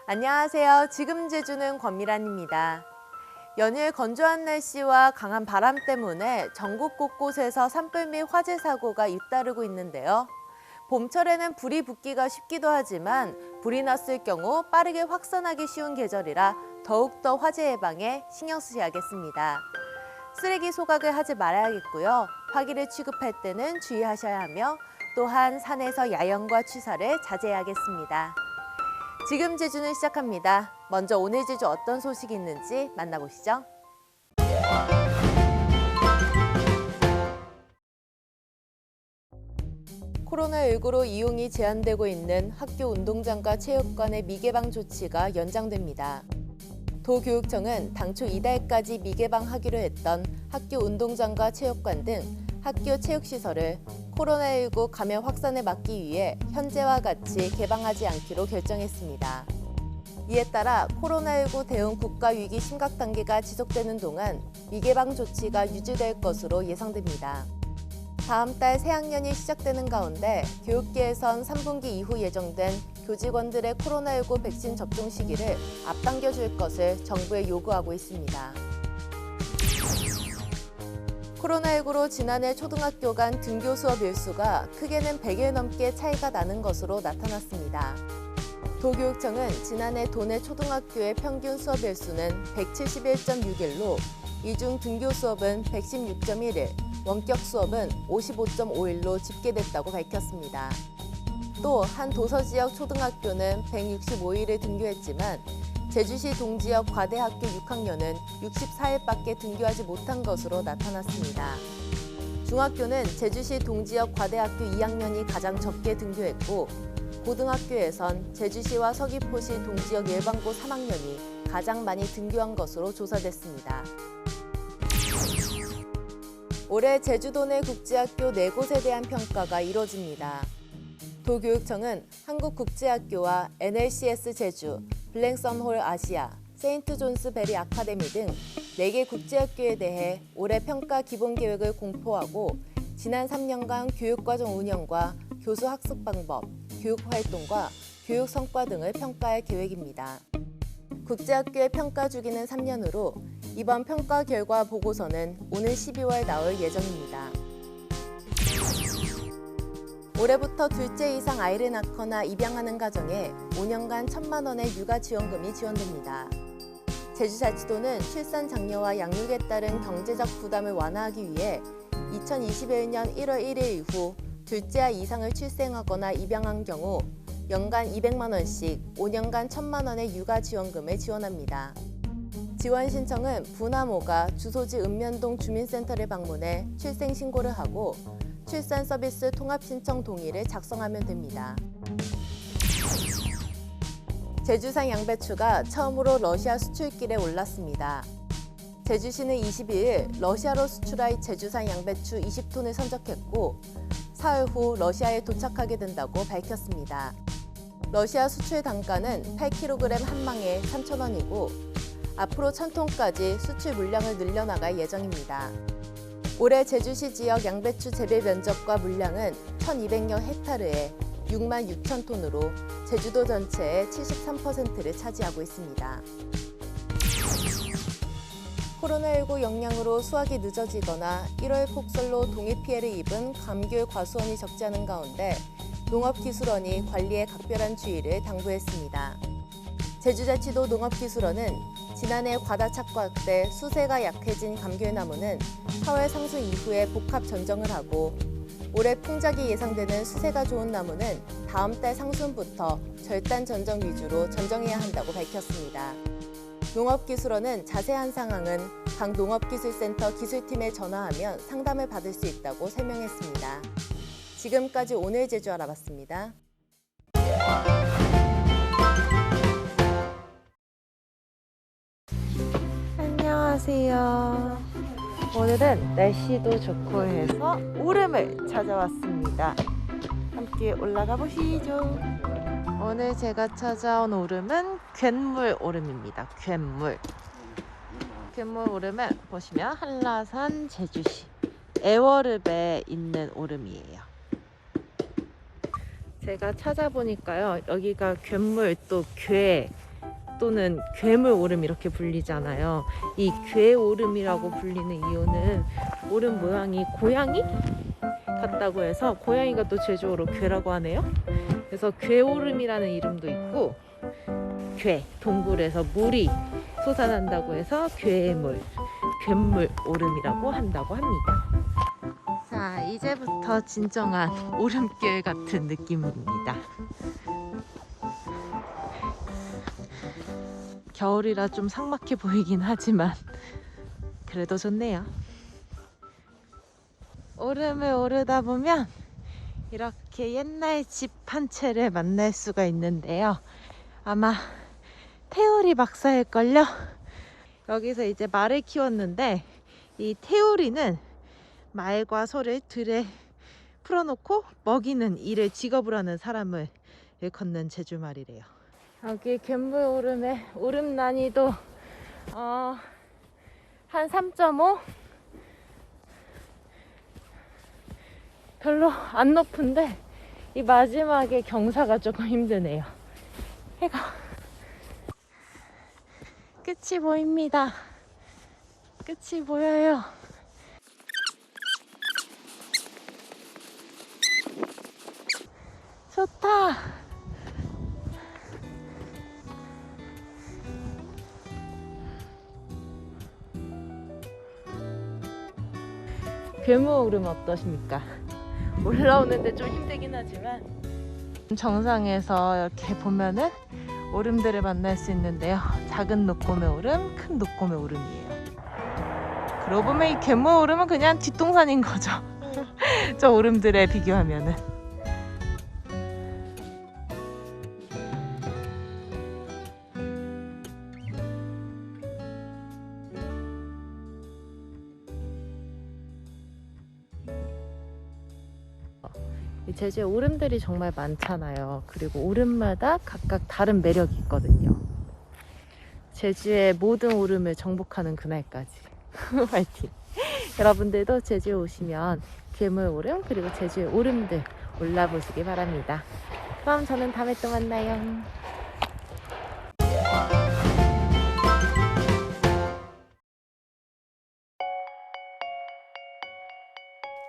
안녕하세요. 지금 제주는 권미란입니다. 연일 건조한 날씨와 강한 바람 때문에 전국 곳곳에서 산불 및 화재 사고가 잇따르고 있는데요. 봄철에는 불이 붙기가 쉽기도 하지만 불이 났을 경우 빠르게 확산하기 쉬운 계절이라 더욱더 화재 예방에 신경 쓰셔야겠습니다. 쓰레기 소각을 하지 말아야겠고요. 화기를 취급할 때는 주의하셔야 하며 또한 산에서 야영과 취사를 자제해야겠습니다. 지금 제주는 시작합니다. 먼저 오늘 제주 어떤 소식이 있는지 만나보시죠. 코로나19로 이용이 제한되고 있는 학교 운동장과 체육관의 미개방 조치가 연장됩니다. 도교육청은 당초 이달까지 미개방하기로 했던 학교 운동장과 체육관 등 학교 체육시설을 코로나19 감염 확산을 막기 위해 현재와 같이 개방하지 않기로 결정했습니다. 이에 따라 코로나19 대응 국가위기 심각 단계가 지속되는 동안 미개방 조치가 유지될 것으로 예상됩니다. 다음 달 새학년이 시작되는 가운데 교육계에선 3분기 이후 예정된 교직원들의 코로나19 백신 접종 시기를 앞당겨 줄 것을 정부에 요구하고 있습니다. 코로나19로 지난해 초등학교 간 등교 수업 일수가 크게는 100일 넘게 차이가 나는 것으로 나타났습니다. 도교육청은 지난해 도내 초등학교의 평균 수업 일수는 171.6일로 이 중 등교 수업은 116.1일, 원격 수업은 55.5일로 집계됐다고 밝혔습니다. 또 한 도서지역 초등학교는 165일을 등교했지만 제주시 동지역 과대학교 6학년은 64일밖에 등교하지 못한 것으로 나타났습니다. 중학교는 제주시 동지역 과대학교 2학년이 가장 적게 등교했고 고등학교에선 제주시와 서귀포시 동지역 일반고 3학년이 가장 많이 등교한 것으로 조사됐습니다. 올해 제주도 내 국제학교 4곳에 대한 평가가 이뤄집니다. 도교육청은 한국국제학교와 NLCS 제주, 블랙선홀 아시아, 세인트 존스 베리 아카데미 등 4개 국제학교에 대해 올해 평가 기본 계획을 공포하고 지난 3년간 교육과정 운영과 교수 학습 방법, 교육 활동과 교육 성과 등을 평가할 계획입니다. 국제학교의 평가 주기는 3년으로 이번 평가 결과 보고서는 오는 12월 나올 예정입니다. 올해부터 둘째 이상 아이를 낳거나 입양하는 가정에 5년간 1,000만 원의 육아 지원금이 지원됩니다. 제주자치도는 출산 장려와 양육에 따른 경제적 부담을 완화하기 위해 2021년 1월 1일 이후 둘째 아이 이상을 출생하거나 입양한 경우 연간 200만 원씩 5년간 1,000만 원의 육아 지원금을 지원합니다. 지원 신청은 부남모가 주소지 읍면동 주민센터를 방문해 출생 신고를 하고 출산 서비스 통합 신청 동의를 작성하면 됩니다. 제주산 양배추가 처음으로 러시아 수출길에 올랐습니다. 제주시는 22일 러시아로 수출할 제주산 양배추 20톤을 선적했고 사흘 후 러시아에 도착하게 된다고 밝혔습니다. 러시아 수출 단가는 8kg 한 망에 3,000원이고 앞으로 1,000톤까지 수출 물량을 늘려나갈 예정입니다. 올해 제주시 지역 양배추 재배 면적과 물량은 1,200여 헥타르에 6만 6천 톤으로 제주도 전체의 73%를 차지하고 있습니다. 코로나19 영향으로 수확이 늦어지거나 1월 폭설로 동해 피해를 입은 감귤 과수원이 적지 않은 가운데 농업기술원이 관리에 각별한 주의를 당부했습니다. 제주자치도 농업기술원은 지난해 과다 착과학 때 수세가 약해진 감귤나무는 4월 상수 이후에 복합 전정을 하고 올해 풍작이 예상되는 수세가 좋은 나무는 다음 달 상순부터 절단 전정 위주로 전정해야 한다고 밝혔습니다. 농업기술원은 자세한 상황은 각 농업기술센터 기술팀에 전화하면 상담을 받을 수 있다고 설명했습니다. 지금까지 오늘 제주 알아봤습니다. 안녕하세요. 오늘은 날씨도 좋고 해서 오름을 찾아왔습니다. 함께 올라가 보시죠. 오늘 제가 찾아온 오름은 괸물 오름입니다. 괸물. 괸물 오름은 보시면 한라산 제주시 애월읍에 있는 오름이에요. 제가 찾아보니까요, 여기가 괸물 또 괵 또는 괴물오름 이렇게 불리잖아요. 이 괴오름이라고 불리는 이유는 오름 모양이 고양이 같다고 해서, 고양이가 또 제주어로 괴라고 하네요. 그래서 괴오름이라는 이름도 있고, 괴, 동굴에서 물이 솟아난다고 해서 괴물, 괴물 오름이라고 한다고 합니다. 자, 이제부터 진정한 오름길 같은 느낌입니다. 겨울이라 좀 삭막해 보이긴 하지만 그래도 좋네요. 오름을 오르다 보면 이렇게 옛날 집 한 채를 만날 수가 있는데요. 아마 태우리 박사일걸요? 여기서 이제 말을 키웠는데, 이 태우리는 말과 소를 들에 풀어놓고 먹이는 일을 직업으로 하는 사람을 일컫는 제주말이래요. 여기 갯물 오름의 오름 난이도 한 3.5? 별로 안 높은데 이 마지막에 경사가 조금 힘드네요. 해가 끝이 보입니다. 끝이 보여요. 좋다. 괴물 오름 어떠십니까? 올라오는데 좀 힘들긴 하지만 정상에서 이렇게 보면은 오름들을 만날 수 있는데요. 작은 녹곰의 오름, 큰 녹곰의 오름이에요. 그러고 보면 이 괴물 오름은 그냥 뒷동산인 거죠. 저 오름들에 비교하면은. 이 제주에 오름들이 정말 많잖아요. 그리고 오름마다 각각 다른 매력이 있거든요. 제주의 모든 오름을 정복하는 그날까지 화이팅! 여러분들도 제주에 오시면 괴물 오름 그리고 제주의 오름들 올라보시기 바랍니다. 그럼 저는 다음에 또 만나요.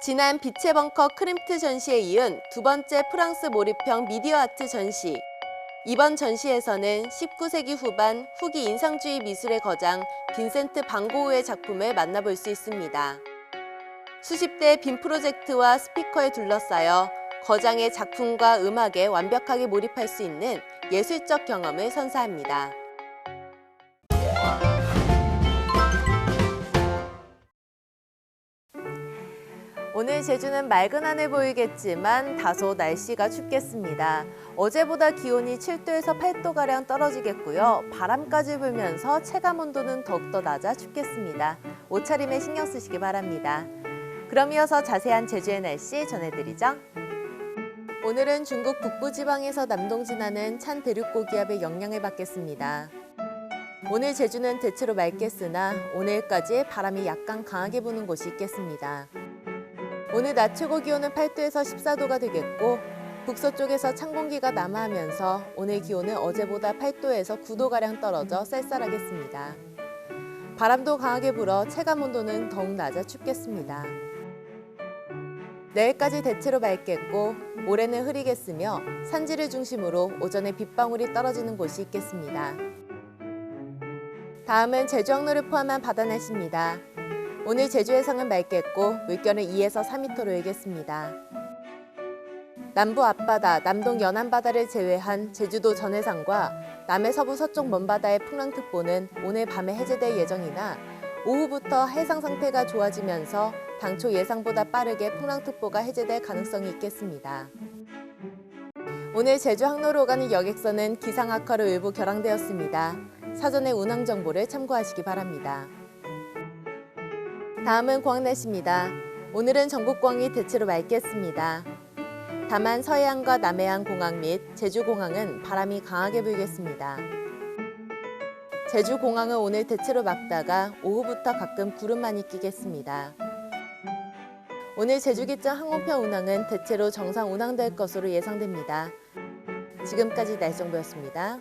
지난 빛의 벙커 크림트 전시에 이은 두 번째 프랑스 몰입형 미디어 아트 전시. 이번 전시에서는 19세기 후반 후기 인상주의 미술의 거장 빈센트 반 고흐의 작품을 만나볼 수 있습니다. 수십 대의 빔 프로젝트와 스피커에 둘러싸여 거장의 작품과 음악에 완벽하게 몰입할 수 있는 예술적 경험을 선사합니다. 오늘 제주는 맑은 하늘 보이겠지만 다소 날씨가 춥겠습니다. 어제보다 기온이 7도에서 8도가량 떨어지겠고요. 바람까지 불면서 체감 온도는 더욱더 낮아 춥겠습니다. 옷차림에 신경 쓰시기 바랍니다. 그럼 이어서 자세한 제주의 날씨 전해드리죠. 오늘은 중국 북부지방에서 남동 지나는 찬 대륙고기압의 영향을 받겠습니다. 오늘 제주는 대체로 맑겠으나 오늘까지 바람이 약간 강하게 부는 곳이 있겠습니다. 오늘 낮 최고 기온은 8도에서 14도가 되겠고 북서쪽에서 찬 공기가 남하하면서 오늘 기온은 어제보다 8도에서 9도가량 떨어져 쌀쌀하겠습니다. 바람도 강하게 불어 체감 온도는 더욱 낮아 춥겠습니다. 내일까지 대체로 맑겠고 모레는 흐리겠으며 산지를 중심으로 오전에 빗방울이 떨어지는 곳이 있겠습니다. 다음은 제주 항로를 포함한 바다 날씨입니다. 오늘 제주 해상은 맑겠고 물결은 2에서 4m로 일겠습니다. 남부 앞바다, 남동 연안바다를 제외한 제주도 전해상과 남해 서부 서쪽 먼바다의 풍랑특보는 오늘 밤에 해제될 예정이나 오후부터 해상 상태가 좋아지면서 당초 예상보다 빠르게 풍랑특보가 해제될 가능성이 있겠습니다. 오늘 제주 항로로 오가는 여객선은 기상 악화로 일부 결항되었습니다. 사전의 운항 정보를 참고하시기 바랍니다. 다음은 공항 날씨입니다. 오늘은 전국공항이 대체로 맑겠습니다. 다만 서해안과 남해안 공항 및 제주공항은 바람이 강하게 불겠습니다. 제주공항은 오늘 대체로 맑다가 오후부터 가끔 구름만이 끼겠습니다. 오늘 제주기점 항공편 운항은 대체로 정상 운항될 것으로 예상됩니다. 지금까지 날정보였습니다.